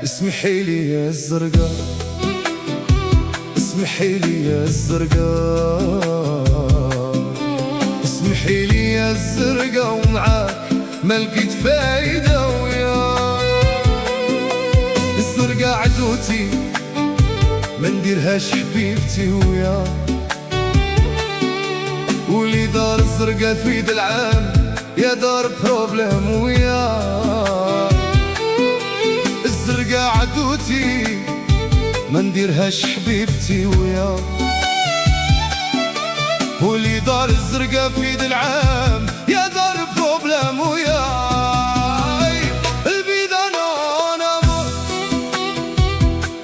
اسمحي لي يا الزرقاء، اسمحي لي يا الزرقاء، اسمحي لي يا الزرقاء، ومعاك ما لقيت فايدة وياك. الزرقاء عدوتي ما نديرهاش حبيبتي وياك، واللي دار الزرقاء في يد العام يا دار بروبلم وياك. الزرقاء عدوتي ما نديرهاش حبيبتي وياك، واللي دار الزرقاء في يد العام يا دار بروبلم وياك. البيضة نون امور،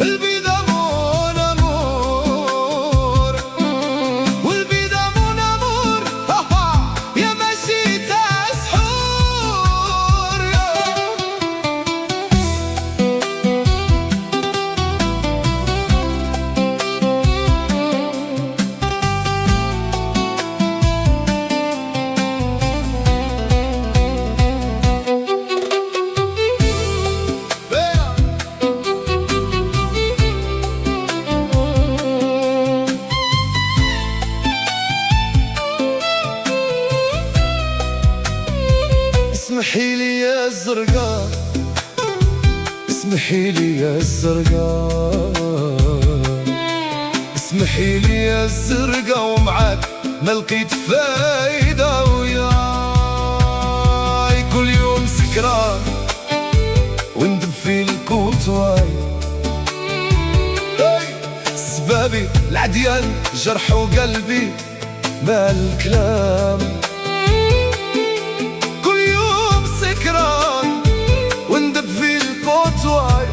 البيضة مون امور، والبيضة مون امور، يا ماشي تاع سحور. اسمحي لي يا الزرقاء، اسمحي لي يا الزرقاء، اسمحي لي يا الزرقاء، ومعاك ما لقيت فايدة وياي. كل يوم سكران وندب في الكوتواي، سبابي العديان جرحوا قلبي ما الكلام. وندب في الكوتواي،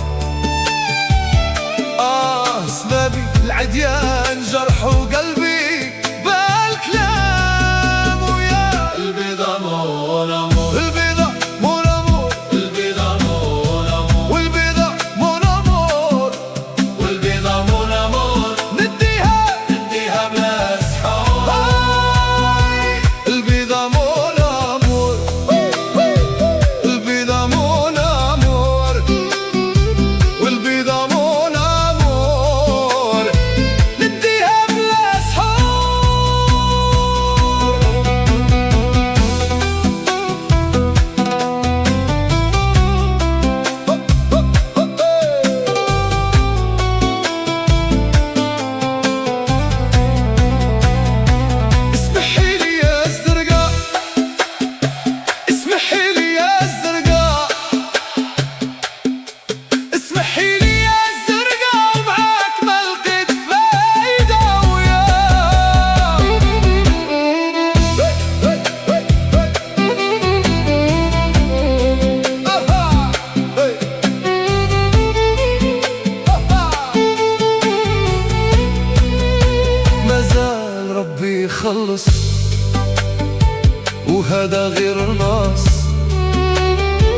سبابي العديان جرحوا قلبي بالكلام ويا. البيضة مون امور، البيضة مون امور، البيضة مون امور، والبيضة مون امور، والبيضة مون امور، نديها بلا سحور. البيضة مون امور، البيضة مون امور، والبيضة مون امور، نديها بلا سحور. اسمحي لي يا الزرقاء، اسمحي لي يا الزرقاء، اسمحي لي يا الزرقاء، ومعاك ما لقيت فايدة وياك. مازال ربي يخلص، وهذا غير ناس.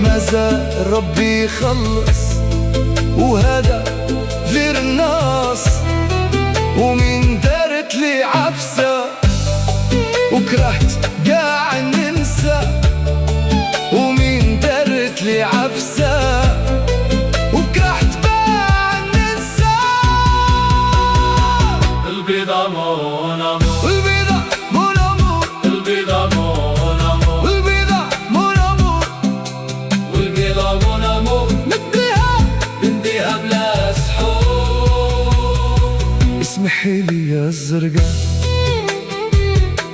مازال ربي يخلص، وهذا غير الناس. ومين دارت لي عفسة وكرهت قاع ننسى، ومين دارت لي عفسة وكرهت قاع ننسى. البيضة مون امور، البيضة مون امور، البيضة مون امور، والبيضة مون امور، والبيضة مون امور، نديها بلا سحور. اسمحي لي يا الزرقاء،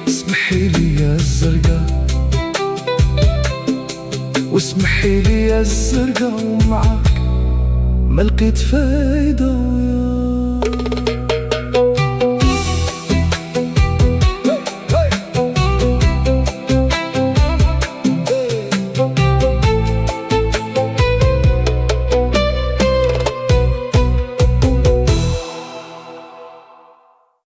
اسمحي لي يا الزرقاء، واسمحي لي يا الزرقاء، ومعاك ما لقيت فايدة وياك.